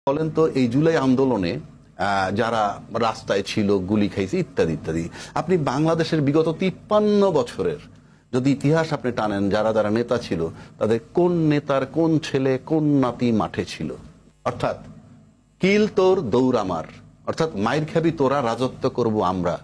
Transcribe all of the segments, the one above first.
বলেন তো এই জুলাই আন্দোলনে যারা রাস্তায় ছিল, গুলি খাইছে, ইত্যাদি ইত্যাদি, আপনি বাংলাদেশের বিগত 53 বছরের যদি ইতিহাস আপনি টানেন, যারা যারা নেতা ছিল তাদের কোন নেতার কোন ছেলে কোন নাতি মাঠে ছিল? অর্থাৎ কিল তোর দৌড় আমার, অর্থাৎ মাইর খাবি তোরা, রাজত্ব করব আমরা।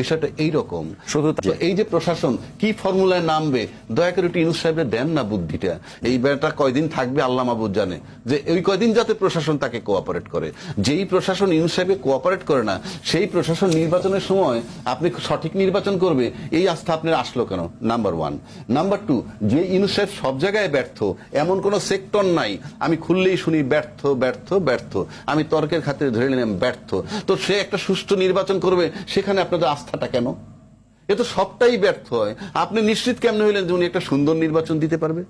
বিষয়টা এইরকম। শুধু এই যে প্রশাসন কি ফর্মুলায় নামবে, দয়া করে একটু ইউনূস সাহেবের দেন না বুদ্ধিটা। এই বেটা কয়দিন থাকবে আল্লাহ মাহবুব জানে, যে ওই কয়দিন যাতে প্রশাসন তাকে কোঅপারেট করে। যেই প্রশাসন ইউনূস সাহেবকে কোঅপারেট করে না, সেই প্রশাসন নির্বাচনের সময় আপনি সঠিক নির্বাচন করবে, এই আস্থা আপনার আসলো কেন? Number one. নাম্বার টু, যে ইউনূস সাহেব সব জায়গায় ব্যর্থ, এমন কোন সেক্টর নাই আমি খুললেই শুনি ব্যর্থ ব্যর্থ ব্যর্থ, আমি তর্কের খাতিরে ধরে নিলাম ব্যর্থ, তো সে একটা সুষ্ঠু নির্বাচন করবে, সেখানে আপনাদের আস্থাটা কেন? এ তো সবটাই ব্যর্থ হয়। আপনি নিশ্চিত কেমনে হইলেন যে উনি একটা সুন্দর নির্বাচন দিতে পারবে?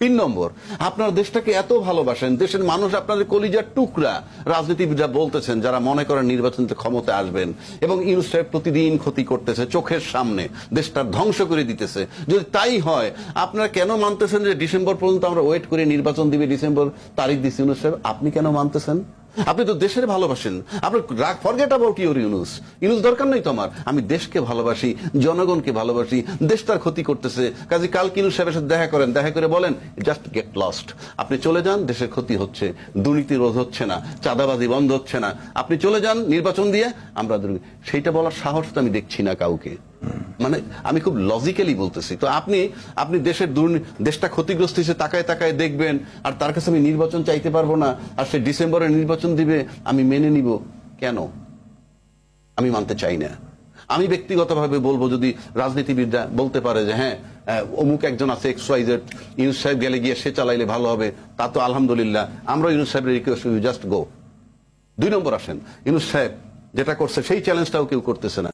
3 নম্বর, আপনার দেশটাকে এত ভালোবাসেন, দেশের মানুষ আপনাদের কলিজার টুকরা। রাজনীতিবিদরা বলতেছেন, যারা মনে করেন নির্বাচনতে ক্ষমতায় আসবেন, এবং ইউনূস সাহেব প্রতিদিন ক্ষতি করতেছে, চোখের সামনে দেশটা ধ্বংস করে দিতেছে। যদি তাই হয়, আপনারা কেন মানতেছেন যে ডিসেম্বর পর্যন্ত আমরা ওয়েট করে নির্বাচন দিবে? ডিসেম্বর তারিখ দিচ্ছে ইউনূস সাহেব, আপনি কেন মানতেছেন? আপনি তো দেশের ভালোবাসেন। আপনার forget about your Yunus. Yunus দরকার নেই তো আমার, আমি দেশকে ভালোবাসি, জনগণকে ভালোবাসি। দেশটার ক্ষতি করতেছে, কাজে কালকে ইউনূস সাহেবের সাথে দেখা করেন, দেখা করে বলেন জাস্ট গেট লস্ট, আপনি চলে যান, দেশের ক্ষতি হচ্ছে, দুর্নীতি রোধ হচ্ছে না, চাঁদাবাজি বন্ধ হচ্ছে না, আপনি চলে যান নির্বাচন দিয়ে, আমরা সেইটা বলার সাহস তো আমি দেখছি না কাউকে। মানে আমি খুব লজিক্যালি বলতেছি। তো আপনি দেশটা ক্ষতিগ্রস্ত হিসেবে তাকায় তাকায় দেখবেন, আর তার কাছে আমি নির্বাচন চাইতে পারবো না, আর সে ডিসেম্বরে নির্বাচন দিবে, আমি মেনে নিব কেন? আমি মানতে চাই না। আমি ব্যক্তিগতভাবে বলবো, যদি রাজনীতিবিদরা বলতে পারে যে হ্যাঁ অমুক একজন আছে XYZ, ইউনূস সাহেব গেলে গিয়ে সে চালাইলে ভালো হবে, তা তো আলহামদুলিল্লাহ, আমরা ইউনূস সাহেবের রিকোয়েস্ট, জাস্ট গো। 2 নম্বর আসেন, ইউনূস সাহেব যেটা করছে সেই চ্যালেঞ্জটাও কেউ করতেছে না।